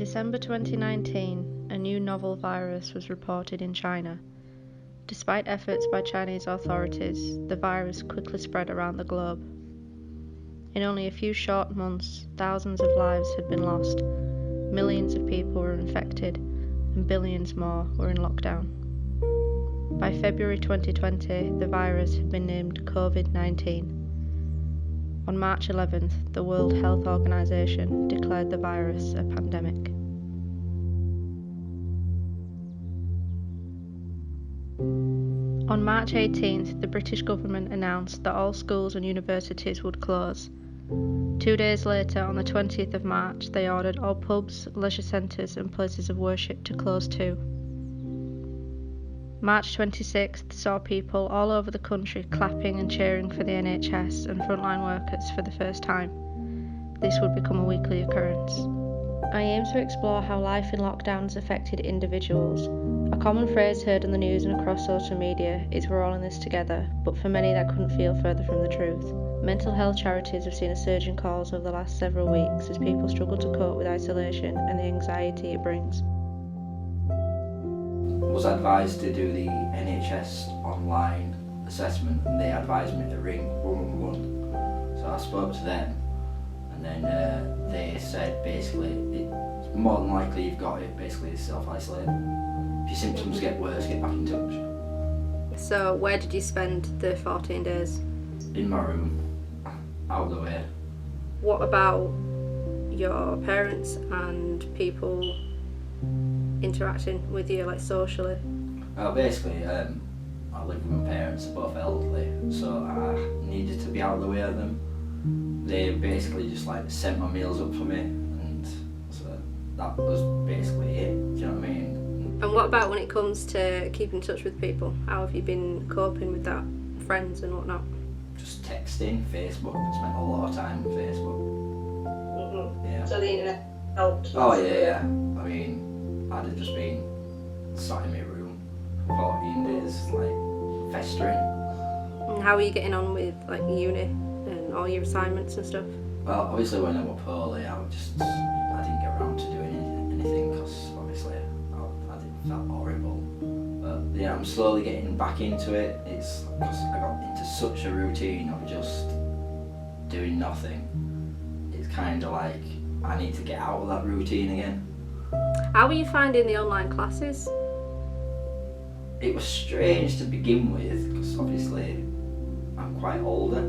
December 2019, a new novel virus was reported in China. Despite efforts by Chinese authorities, the virus quickly spread around the globe. In only a few short months, thousands of lives had been lost, millions of people were infected, and billions more were in lockdown. By February 2020, the virus had been named COVID-19. On March 11th, the World Health Organization declared the virus a pandemic. On March 18th, the British government announced that all schools and universities would close. 2 days later, on the 20th of March, they ordered all pubs, leisure centres and places of worship to close too. March 26th saw people all over the country clapping and cheering for the NHS and frontline workers for the first time. This would become a weekly occurrence. I aim to explore how life in lockdowns affected individuals. A common phrase heard on the news and across social media is "we're all in this together," but for many that couldn't feel further from the truth. Mental health charities have seen a surge in calls over the last several weeks as people struggle to cope with isolation and the anxiety it brings. I was advised to do the NHS online assessment and they advised me to ring 111. So I spoke to them and then they said basically it's more than likely you've got it, basically self-isolate. If your symptoms get worse, get back in touch. So where did you spend the 14 days? In my room, out of the way. What about your parents and people interacting with you, like socially? Basically, I live with my parents, they're both elderly, so I needed to be out of the way of them. They basically just like sent my meals up for me, and so that was basically it, do you know what I mean? And what about when it comes to keeping in touch with people? How have you been coping with that? Friends and whatnot? Just texting, Facebook, I spent a lot of time on Facebook. Mm-hmm. Yeah. So the internet helped? Oh yeah. I mean, I'd have just been sat in my room for 14 days, like, festering. And how are you getting on with like uni and all your assignments and stuff? Well, obviously when I was poorly, I didn't get around to doing anything because obviously I did felt horrible. But yeah, I'm slowly getting back into it. It's because I got into such a routine of just doing nothing. It's kind of like I need to get out of that routine again. How were you finding the online classes? It was strange to begin with because obviously I'm quite older,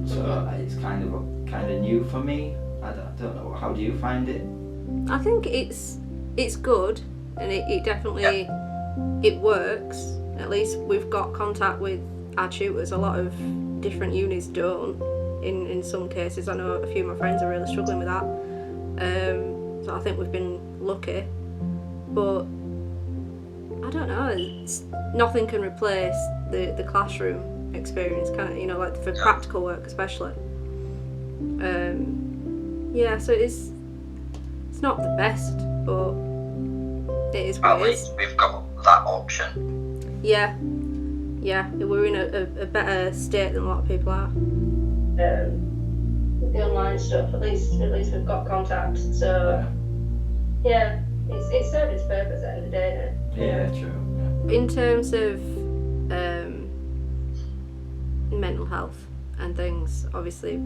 so it's kind of new for me. I don't know. How do you find it? I think it's good, and it definitely it works. At least we've got contact with our tutors. A lot of different unis don't. In some cases, I know a few of my friends are really struggling with that. So I think we've been lucky, but I don't know. Nothing can replace the classroom experience, kind of, you know, like for practical work especially. Yeah, so it's not the best, but it is what At it is. least we've got that option. Yeah, we're in a better state than a lot of people are. With the online stuff, at least we've got contact. So yeah, it's served its purpose at the end of the day. Yeah, true. Yeah. In terms of mental health and things, obviously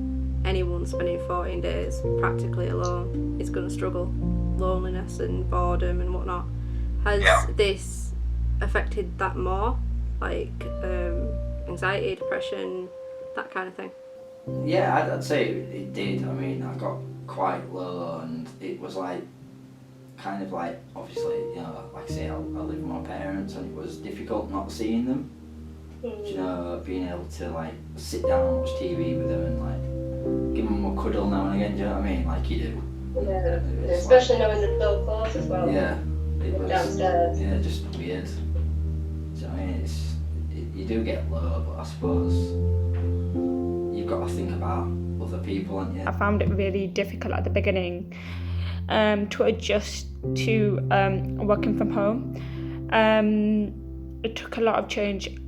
anyone spending 14 days practically alone is going to struggle. Loneliness and boredom and whatnot. Has this affected that more? Like anxiety, depression, that kind of thing? Yeah, I'd say it did. I mean, I got quite low and it was like, kind of like, obviously, you know, like I say, I live with my parents and it was difficult not seeing them. You know, being able to like sit down and watch TV with them and like give them a cuddle now and again, do you know what I mean? Like you do. Yeah, especially knowing they're so close as well. Yeah, it was downstairs. Yeah, just weird. Do you know what I mean? You do get low, but I suppose you've got to think about other people, haven't you? I found it really difficult at the beginning to adjust to working from home. It took a lot of change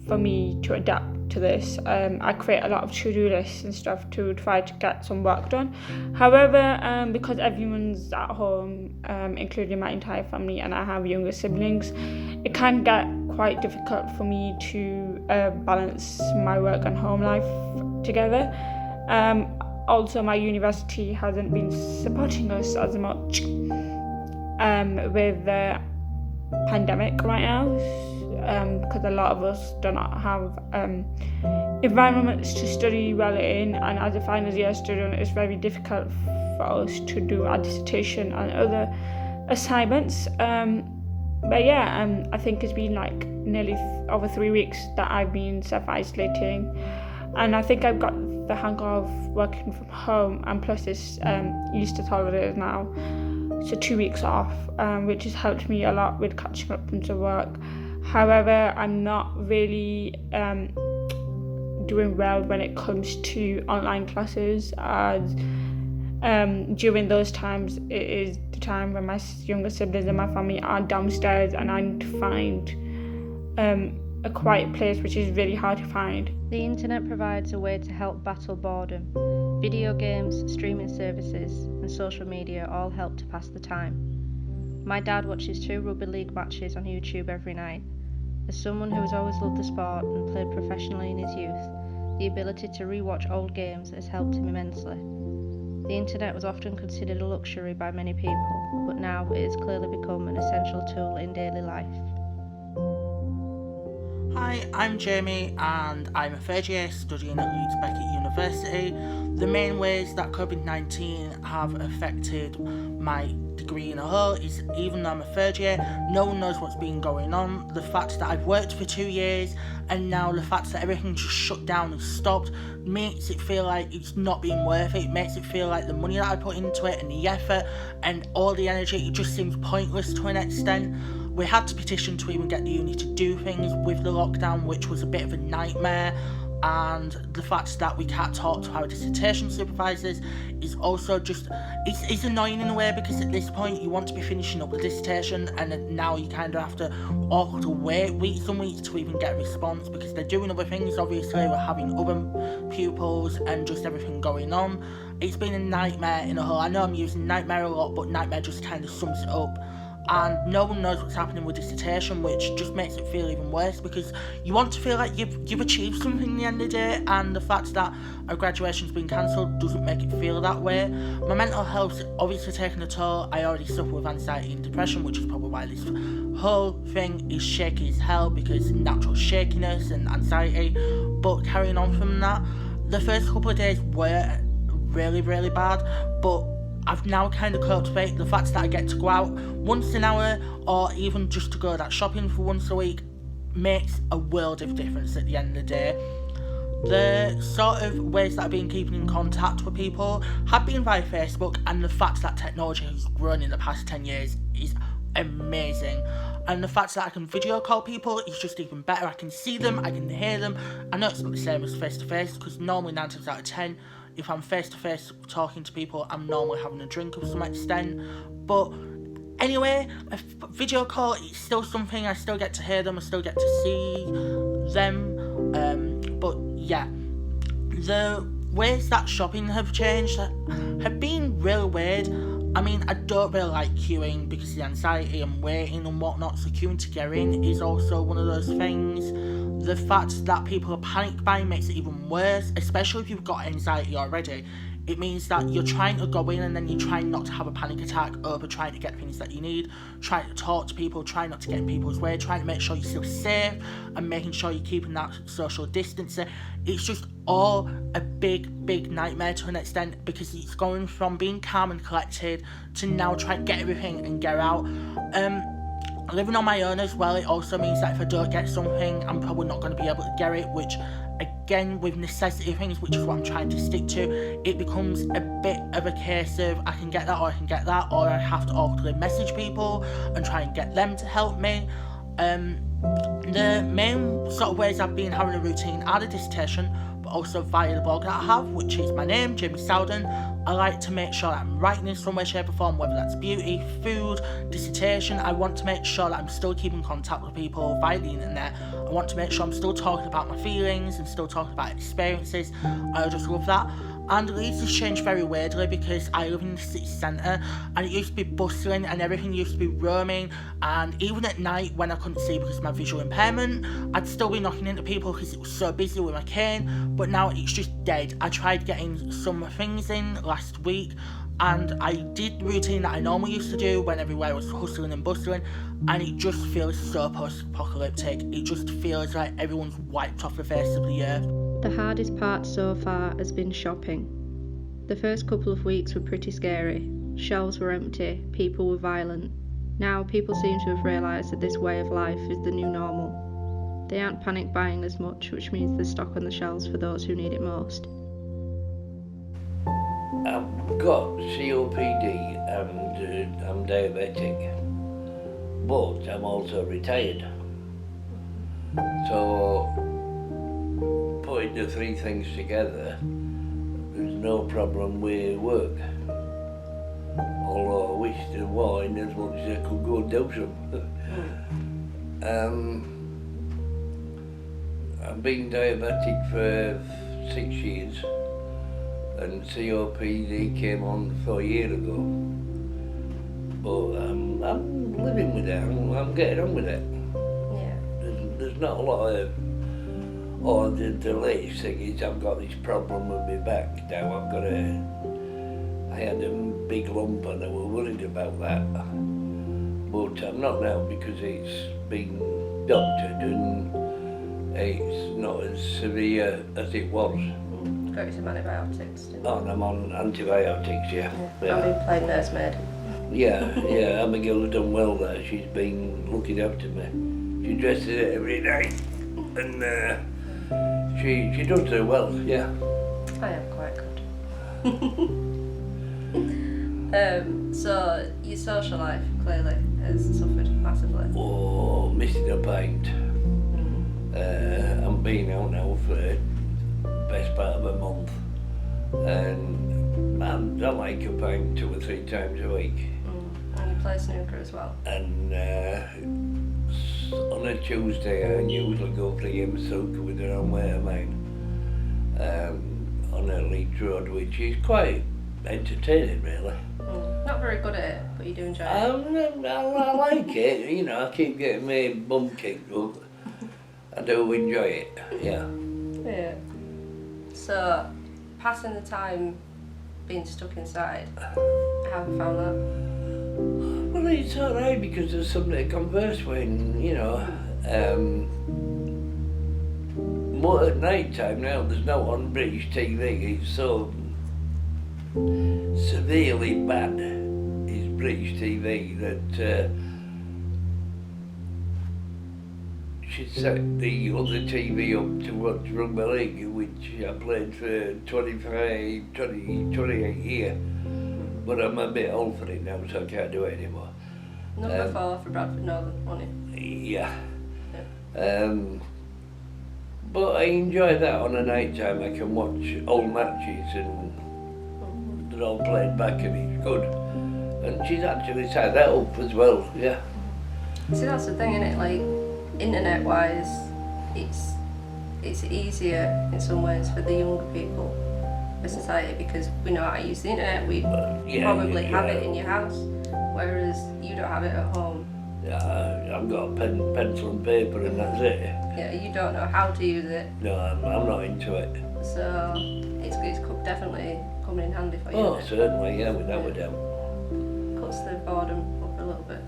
for me to adapt to this. I create a lot of to-do lists and stuff to try to get some work done. However, because everyone's at home, including my entire family, and I have younger siblings, it can get quite difficult for me to balance my work and home life together. Also, my university hasn't been supporting us as much with the pandemic right now, because a lot of us do not have environments to study well in, and as a final year student it's very difficult for us to do our dissertation and other assignments. But yeah, I think it's been like nearly over 3 weeks that I've been self-isolating, and I think I've got the hang of working from home, and plus it's Easter holidays now, so 2 weeks off, which has helped me a lot with catching up into work. However, I'm not really doing well when it comes to online classes, as during those times it is the time when my younger siblings and my family are downstairs, and I need to find a quiet place, which is really hard to find. The internet provides a way to help battle boredom. Video games, streaming services, and social media all help to pass the time. My dad watches 2 rugby league matches on YouTube every night. As someone who has always loved the sport and played professionally in his youth, the ability to re-watch old games has helped him immensely. The internet was often considered a luxury by many people, but now it has clearly become an essential tool in daily life. Hi, I'm Jamie and I'm a third year studying at Leeds Beckett University. The main ways that COVID-19 have affected my degree in a whole is, even though I'm a third year, no one knows what's been going on. The fact that I've worked for 2 years and now the fact that everything just shut down and stopped makes it feel like it's not being worth it. It makes it feel like the money that I put into it and the effort and all the energy, it just seems pointless to an extent. We had to petition to even get the uni to do things with the lockdown, which was a bit of a nightmare, and the fact that we can't talk to our dissertation supervisors is also just, it's annoying in a way, because at this point you want to be finishing up the dissertation and now you kind of have to wait weeks and weeks to even get a response, because they're doing other things. Obviously we're having other pupils and just everything going on. It's been a nightmare in a whole. I know I'm using nightmare a lot, but nightmare just kind of sums it up. And no one knows what's happening with dissertation, which just makes it feel even worse, because you want to feel like you've achieved something in the end of the day, and the fact that our graduation's been cancelled doesn't make it feel that way. My mental health's obviously taken a toll. I already suffer with anxiety and depression, which is probably why this whole thing is shaky as hell, because natural shakiness and anxiety. But carrying on from that, the first couple of days were really, really bad, but I've now kind of cultivated the fact that I get to go out once an hour, or even just to go that shopping for once a week, makes a world of difference at the end of the day. The sort of ways that I've been keeping in contact with people have been via Facebook, and the fact that technology has grown in the past 10 years is amazing. And the fact that I can video call people is just even better. I can see them, I can hear them. I know it's not the same as face to face, because normally 9 times out of 10, if I'm face to face talking to people, I'm normally having a drink of some extent. But anyway, a video call is still something. I still get to hear them, I still get to see them. But yeah, the ways that shopping have changed have been really weird. I mean, I don't really like queuing because of the anxiety and waiting and whatnot, so queuing to get in is also one of those things. The fact that people are panic buying makes it even worse, especially if you've got anxiety already. It means that you're trying to go in and then you're trying not to have a panic attack over trying to get things that you need, trying to talk to people, trying not to get in people's way, trying to make sure you're still safe and making sure you're keeping that social distancing. It's just all a big, big nightmare to an extent, because it's going from being calm and collected to now trying to get everything and get out. Living on my own as well, it also means that if I don't get something, I'm probably not going to be able to get it, which again, with necessity things, which is what I'm trying to stick to, it becomes a bit of a case of I can get that or I can get that, or I have to awkwardly message people and try and get them to help me. The main sort of ways I've been having a routine are the dissertation, but also via the blog that I have, which is my name, Jamie Sowden. I like to make sure that I'm writing in some way, shape or form, whether that's beauty, food, dissertation. I want to make sure that I'm still keeping contact with people via the internet. I want to make sure I'm still talking about my feelings and still talking about experiences. I just love that. And Leeds has changed very weirdly because I live in the city centre and it used to be bustling and everything used to be roaming, and even at night when I couldn't see because of my visual impairment, I'd still be knocking into people because it was so busy with my cane, but now it's just dead. I tried getting some things in last week and I did the routine that I normally used to do when everywhere was hustling and bustling, and it just feels so post-apocalyptic. It just feels like everyone's wiped off the face of the earth. The hardest part so far has been shopping. The first couple of weeks were pretty scary. Shelves were empty, people were violent. Now people seem to have realised that this way of life is the new normal. They aren't panic buying as much, which means there's stock on the shelves for those who need it most. I've got COPD and I'm diabetic, but I'm also retired. So putting the three things together, there's no problem with work. Although I wish there was, in as much as I could go and do some. I've been diabetic for 6 years, and COPD came on 4 years ago. But I'm living with it. I'm getting on with it. Yeah. There's not a lot of. Or the latest thing is I've got this problem with my back now. I had a big lump and I was worried about that. But I'm not now because it's been doctored and it's not as severe as it was. Got you some antibiotics, didn't you? Oh, and I'm on antibiotics, yeah. I've been playing nursemaid. Yeah, Abigail has done well there. She's been looking after me. She dresses it every night and she does do well, yeah. I am quite good. So your social life clearly has suffered massively. Oh, missing a pint. I'm been out now for the best part of a month, and I like a pint 2 or 3 times a week. And you play snooker as well. And on a Tuesday I usually go play game snooker with an old mate of mine on a Leeds Road, which is quite entertaining really. Not very good at it, but you do enjoy it. I like it, you know, I keep getting my bum kicked, but I do enjoy it, yeah. Yeah. So, passing the time being stuck inside, how have you found that? Well, it's alright because there's somebody to converse with, and, you know. More at night time now, there's no on British TV, it's so severely bad is British TV that she set the other TV up to watch rugby league, which I played for 28 years. But I'm a bit old for it now, so I can't do it anymore. Number 4 for Bradford Northern, wasn't it? Yeah. But I enjoy that on a night time. I can watch old matches and they're all played back and it's good. And she's actually set that up as well, yeah. See, that's the thing, innit? Like, internet-wise, it's easier in some ways for the younger people of society because we know how to use the internet. We probably have it in your house, whereas you don't have it at home. Yeah, I've got a pencil and paper and that's it. Yeah, you don't know how to use it. No, I'm not into it. So it's definitely coming in handy for you. Oh, certainly, yeah, without a doubt. Cuts the boredom up a little bit.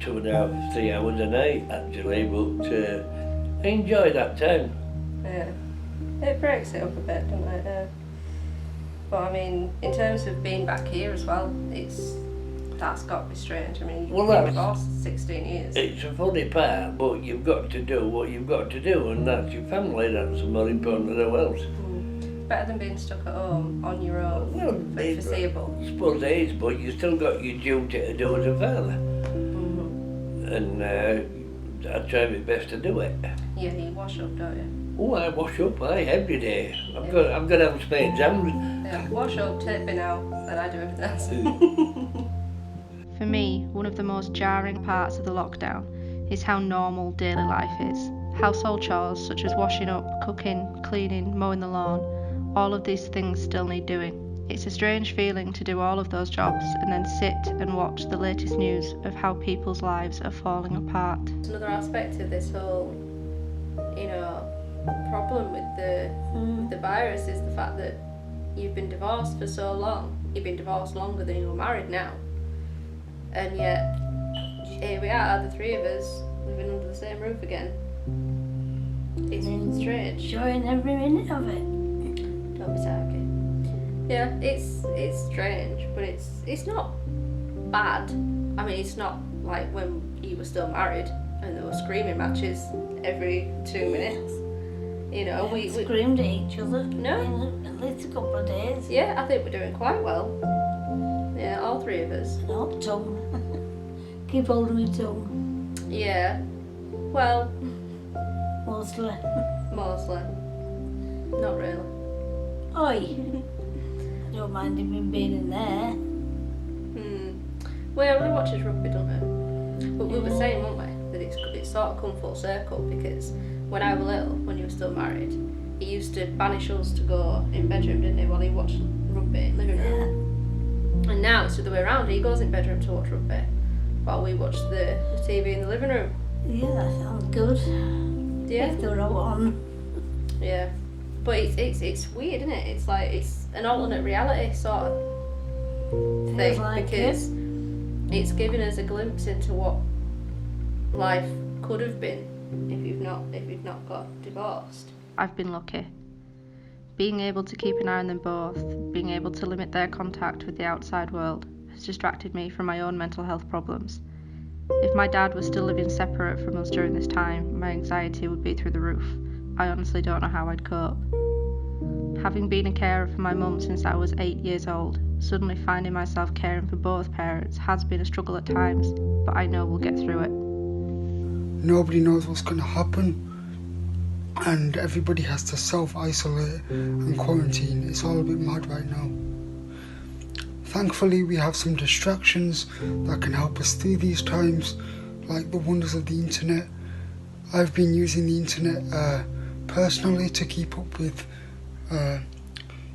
2.5, 3 hours a night actually, but I enjoy that time. Yeah, it breaks it up a bit, doesn't it? Yeah. But I mean, in terms of being back here as well, that's got to be strange. I mean, you've been divorced 16 years. It's a funny part, but you've got to do what you've got to do, and that's your family. That's more important than anything else. Better than being stuck at home on your own for the foreseeable. I suppose it is, but you still got your duty to do as a father. And I try my best to do it. Yeah, you wash up, don't Oh, I wash up, every day. I'm going to have a spare exam. Yeah, wash up, take bin out, and I do everything else. For me, one of the most jarring parts of the lockdown is how normal daily life is. Household chores such as washing up, cooking, cleaning, mowing the lawn, all of these things still need doing. It's a strange feeling to do all of those jobs and then sit and watch the latest news of how people's lives are falling apart. Another aspect of this whole, problem with the virus is the fact that you've been divorced for so long. You've been divorced longer than you were married now. And yet, here we are, the three of us, living under the same roof again. It's strange. Enjoying every minute of it. Don't be sarky. Yeah, it's strange, but it's not bad. I mean, it's not like when you were still married and there were screaming matches every 2 minutes. We screamed at each other. No. In at least a couple of days. Yeah, I think we're doing quite well. Yeah, all three of us. Not tongue. Keep hold of my tongue. Yeah. Well, Mostly. Not really. Oi. I don't mind him being in there. Well, we watch his rugby, don't we? But we were saying, weren't we, that it's sort of come full circle, because when I was little, when you were still married, he used to banish us to go in bedroom, didn't he, while he watched rugby in living room. And now it's the other way around. He goes in bedroom to watch rugby while we watch the TV in the living room. Yeah, that sounds good. Yeah. If they're all on. Yeah. But it's weird, isn't it? It's like it's an alternate reality sort of thing, Feels like because it's giving us a glimpse into what life could have been if you've not got divorced. I've been lucky. Being able to keep an eye on them both, being able to limit their contact with the outside world, has distracted me from my own mental health problems. If my dad was still living separate from us during this time, my anxiety would be through the roof. I honestly don't know how I'd cope. Having been a carer for my mum since I was 8 years old, suddenly finding myself caring for both parents has been a struggle at times, but I know we'll get through it. Nobody knows what's going to happen, and everybody has to self-isolate and quarantine. It's all a bit mad right now. Thankfully, we have some distractions that can help us through these times, like the wonders of the internet. I've been using the internet personally to keep up with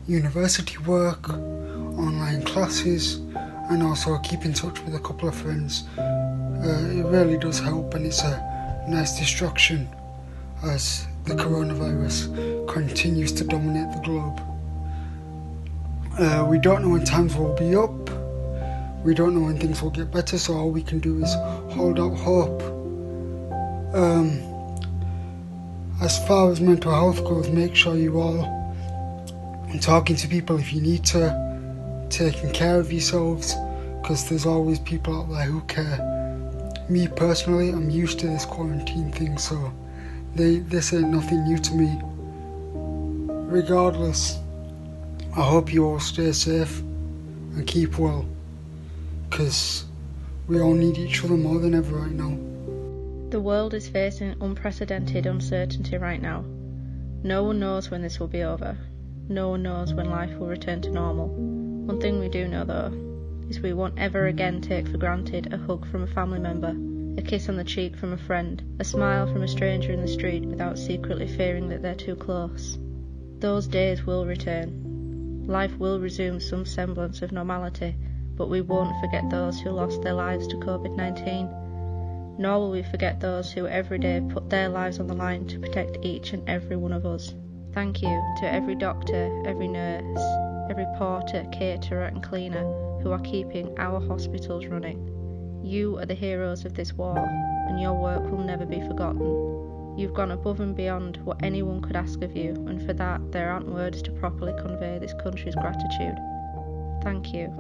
university work, online classes, and also keep in touch with a couple of friends. It really does help, and it's a nice distraction as the coronavirus continues to dominate the globe. We don't know when times will be up, we don't know when things will get better, so all we can do is hold out hope. As far as mental health goes, make sure you all are talking to people if you need to, taking care of yourselves, because there's always people out there who care. Me personally, I'm used to this quarantine thing, so this ain't nothing new to me. Regardless, I hope you all stay safe and keep well, because we all need each other more than ever right now. The world is facing unprecedented uncertainty right now. No one knows when this will be over. No one knows when life will return to normal. One thing we do know though, is we won't ever again take for granted a hug from a family member, a kiss on the cheek from a friend, a smile from a stranger in the street without secretly fearing that they're too close. Those days will return. Life will resume some semblance of normality, but we won't forget those who lost their lives to COVID-19. Nor will we forget those who every day put their lives on the line to protect each and every one of us. Thank you to every doctor, every nurse, every porter, caterer and cleaner who are keeping our hospitals running. You are the heroes of this war, and your work will never be forgotten. You've gone above and beyond what anyone could ask of you, and for that there aren't words to properly convey this country's gratitude. Thank you.